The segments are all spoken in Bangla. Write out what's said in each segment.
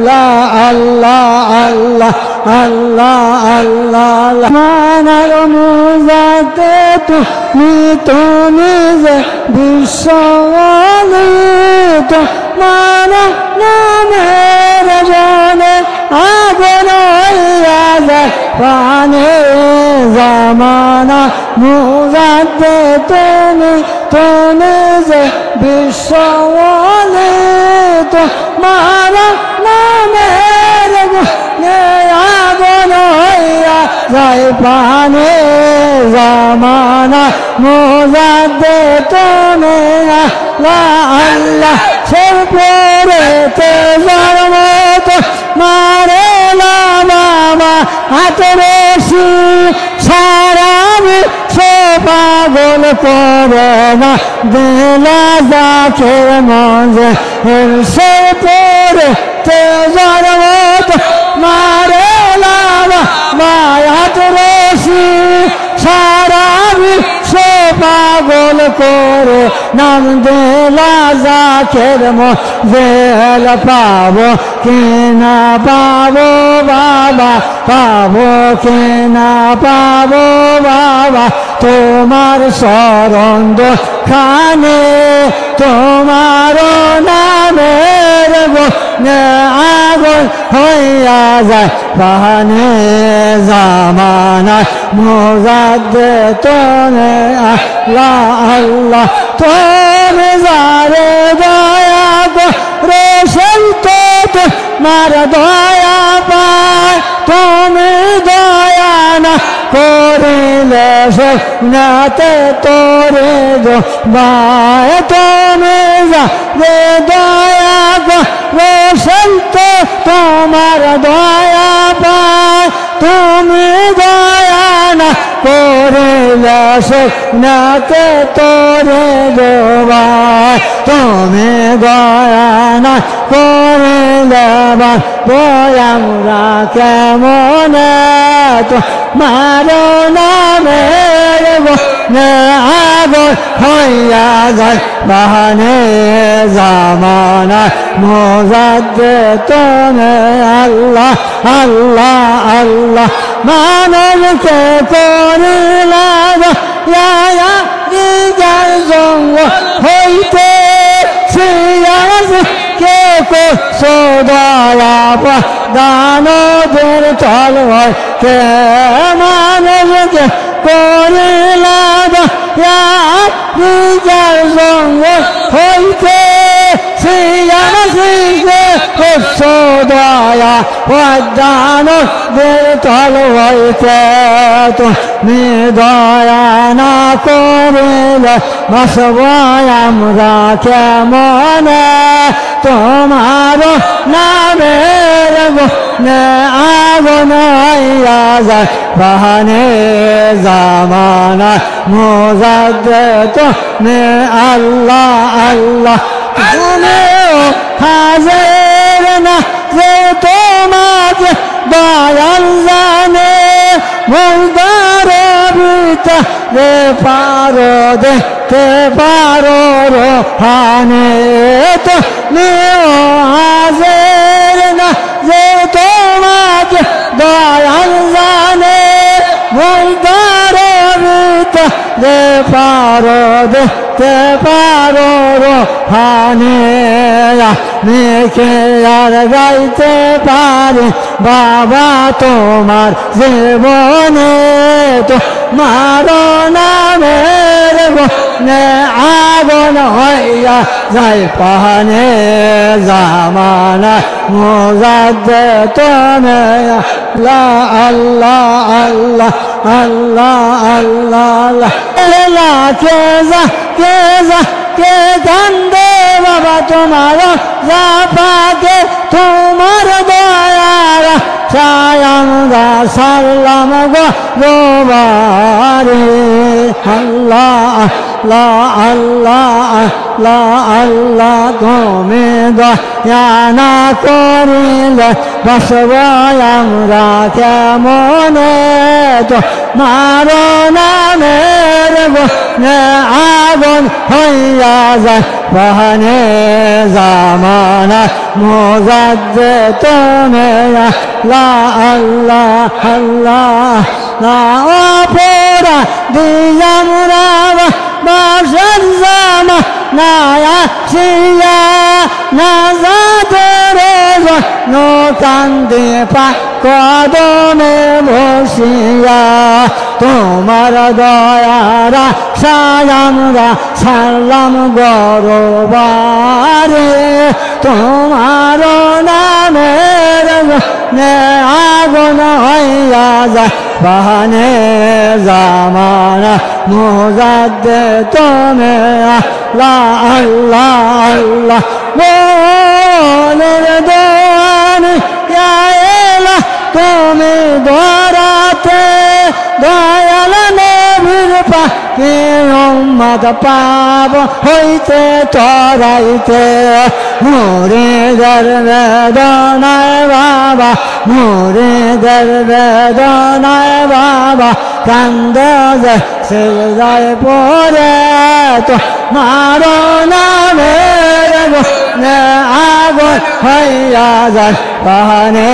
লা আল্লাহ আল্লাহ আল্লাহ আল্লাহ মানার মুজাতে তুমি তো নিজে বিশ্বওয়ালি তোমার নামের জনে আগুন হইয়া যায় পানে জামানা মুজাতে তুমি তো নিজে বিশ্বওয়ালি তোমার নামের জনে আগুন হইয়া যায় পানে জামানা মুজাতে তুমি আল্লাহ সব পড়েতে জন্মত মারে না বাবা হাত রশি সারামি সে পাগল করে না দিলা জাকের মঞ্জে সে পড়েতে জন্মত মারে না বাবা হাত রশি সারামি সে পাগল করে নাম দিলা জাকের মজেল পাবো কিনা পাবো বাবা পাবো কিনা পাবো বাবা তোমার শরণ খানে তোমার নামের আগুন হইয়া যায় পানে জামানা মুজাদ্দে তুমি আল্লাহ আল্লাহ তুমি যারে দয়া করে তো তোমার দয়া পায় তুমি দয়া না করিলে নাতে তোরে দো বায় তুমি যারে দয়া করে তো তোমার দয়া পায় তুমি দয়া না করিলে নাতে তোরে দোবায় তুমি দয়া না করিলে আমরা কেমন তোমার নামের আগুন হইয়া যায় বাহানে জামানা মুজাদ্দে তুমি আল্লাহ আল্লাহ আল্লাহ মানবকে করিলা রিজাল জঙ্গ হইতে কে সোদয়া দানবের তলয় কে মানবকে করিলা রিজাল জঙ্গ হইতে সোদয়া দানবের তলয়তে তুমি দয়া না করিলে বাসব আমরা কেমন তোমার নামের আগুন হইয়া যায় বাহানে জামানা মুজাদ্দে তুমি আল্লাহ আল্লাহ তুমি হাজির না যে তোমাকে দয়াল জানে মুলদার বিতা রে পারো দেখতে পারো রোহানে তুমি হাজির না যে তোমাকে দয়াল জানে মুলদার বিতা রে পারো দেখতে পারো রোহানে মেখে আর গাইতে পারি বাবা তোমার জীবনে তোমার নামের আগুন হইয়া যায় পানে জামানা মুজাদ্দে তুমি আল্লাহ আল্লাহ আল্লাহ আল্লাহ আল্লাহ কে কান্দে বাবা তোমার জাপাকে তোমার দয়ার ছায়াঙ্গা সাল্লাম গো গোবারে আল্লাহ আল্লাহ আল্লাহ আল্লাহ আল্লাহ তুমি দয়া না করিলে বাসব আমরা কেমন তোমার নামে নামের গুণে আগুন হইয়া যায় বাহানে জামানা মোজাদ্দে তুমি আল্লাহ আল্লাহ আল্লাহ না অপরা দিয়ামরা বাসার জামা নায়া সিয়া না যাদের নো কান্দে পা কদমে বসিয়া তোমার দয়ারা সায়ামরা সালাম গরবারে তোমার নামের গুণে আগুন হইয়া যায় বাহানে জামানা মোজাদ্দে তুমি আল্লাহ আল্লাহ আল্লাহ মনের দোয়ানি এলা তুমি দরাতে দয়াল নবীর পাকে উম্মত পাব হইতে তরাইতে মুরিদের বেদনায় বাবা মুরিদের বেদনায় বাবা কান্দে যে সিজদায় পড়ে তো মারো নামের গুণে আগুন হইয়া যায় বাহানে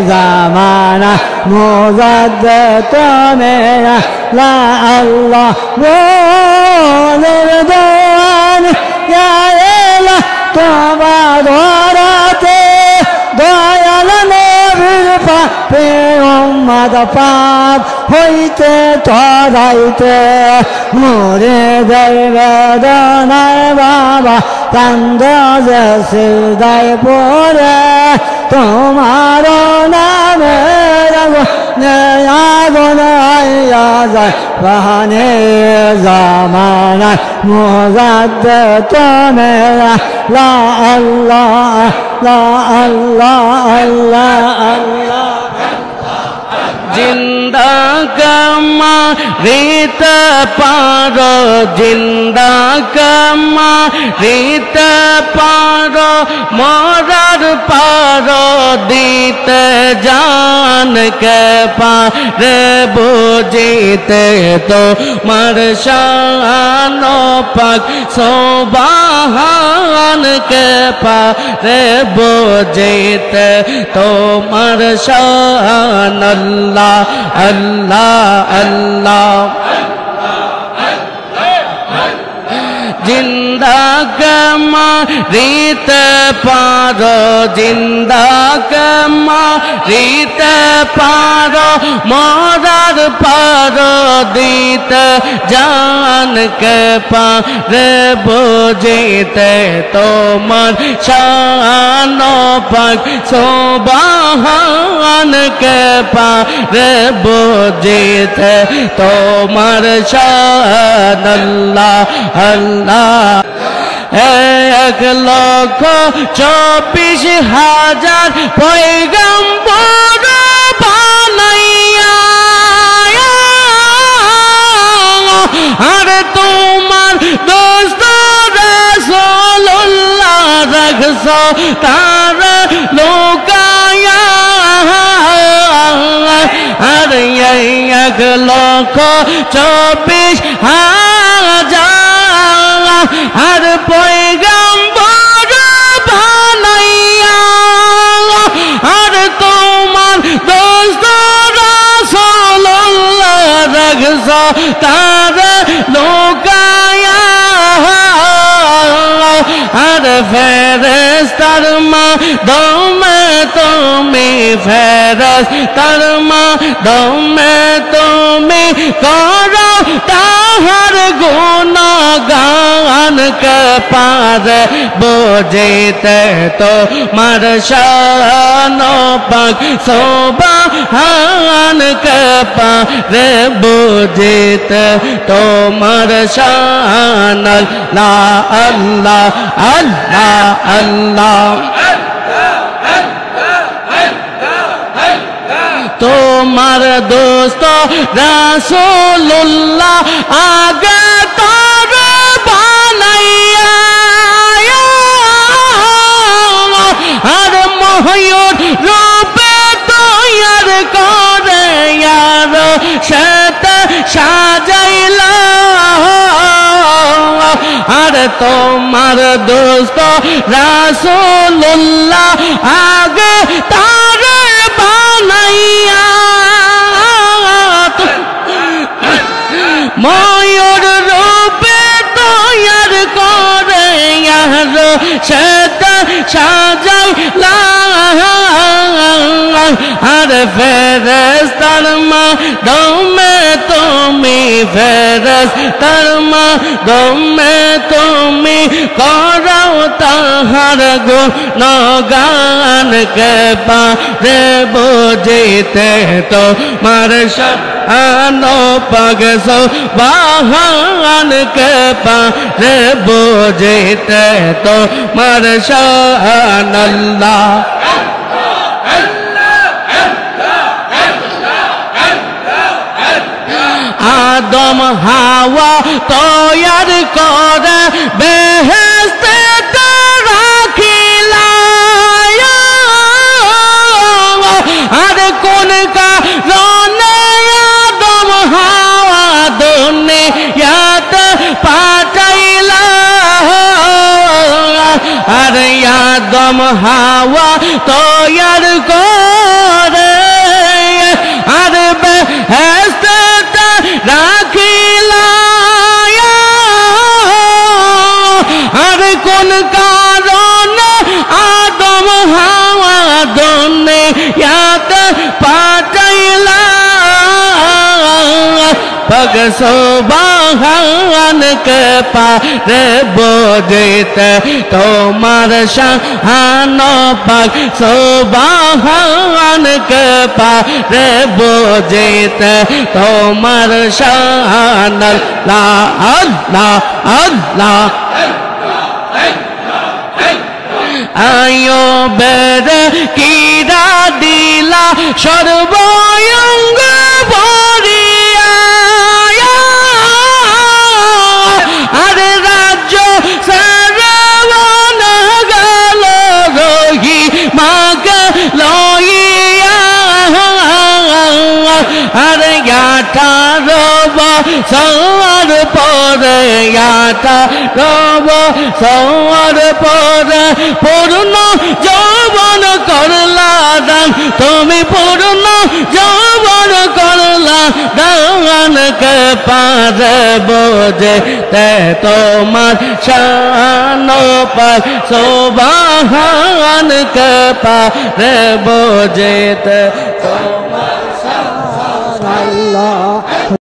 জামানা মোজাদ্দে তুমি আল্লাহ আল্লাহ মনের দোয়ানি এলা তোমা ধরাতে দয়াল নবীর পাপে উম্মত পাপ হইতে তরাইতে মুরিদের বেদনায় বাবা কান্দে যে সিজদায় পড়ে তোমার নামের গুণে আগুন হইয়া যায় বাহানে জামানা মোজাদ্দে তুমি আল্লাহ আল্লাহ আল্লাহ আল্লাহ আল্লাহ জিন্দা কামা রিতা পারো জিন্দা কামা রিতা পারো মরার পারো দিতে জান কে পারে বুঝিতে তো মার শান পাক সোবাহান কে পারে বুঝিতে তোমার শান আল্লাহ আল্লাহ আল্লাহ জিন্দা কামা রিতে পারো জিন্দা কামা রিতে পারো মরার পারো দিতে জান কে পারে বুঝিতে তোমার শান পাক সোবাহান কে পারে বুঝিতে তোমার শান আল্লাহ আল্লাহ 1,24,000 পয়গম্বর বানাইয়া আর তোমার দোস্ত রাসূলুল্লাহ রাখছো তার লোকায়া আর 1,24,000 আর পয়গম্বর বানাইয়া আর তোমার দোস্ত রাসূলুল্লাহ রাখছো তার লোকায়া আর ফেরেশতার মাধ্যমে তুমি ফেরেশতার মাধ্যমে তুমি করো তাহার গুণগান কে পারে বুঝিতে তোমার শান পাক সোবাহান কে পারে বুঝিতে তোমার শান আল্লাহ আল্লাহ আল্লাহ আল্লাহ তোমার দোস্ত রাসূলুল্লাহ আগে তোর বানাইয়া আর ময়ূর রূপে তৈয়ার করে আর সাজাইলা তোমার দোস্ত রাসূলুল্লাহ আগে তার বানাইয়া ময়ূর রূপে তৈয়ার করে সেটা সাজাইলা আর ফেরেশতার মাধ্যমে তুমি ফেরেশতার মাধ্যমে তুমি করাও তাহার গুণগান কে পারে বুঝিতে তোমার শানো পাক সুবহান কে পারে বুঝিতে তোমার শান আল্লাহ আদম হাওয়া তৈয়ার করে বেহেশতে রাখিলা আর কোন কারণে আদম হাওয়া দুনিয়াতে পাঠাইলা আর আদম হাওয়া তৈয়ার করে আর বেহেশতে রাখিলা আর কোন কারণে আদম হাওয়া দুনিয়াতে পাঠাইলা পাক সুবহান কে পারে বুঝিতে তোমার শান পাক সুবহান কে পারে বুঝিতে তোমার শান আল্লাহ আল্লাহ আল্লাহ আয়ো বেরে কিরা দিলা সর্বঙ্গ ভরিয়া আরে রাজ্য সারবন গেল রহি মাকে লইয়া আরে 18 বছর পরে 18 বছর পরে পূর্ণ যৌবন করলা দান তুমি পূর্ণ যৌবন করলা দান কে পারে বুঝিতে তোমার শান পাক সুবহান কে পারে বুঝিতে তোমার শান আল্লাহ।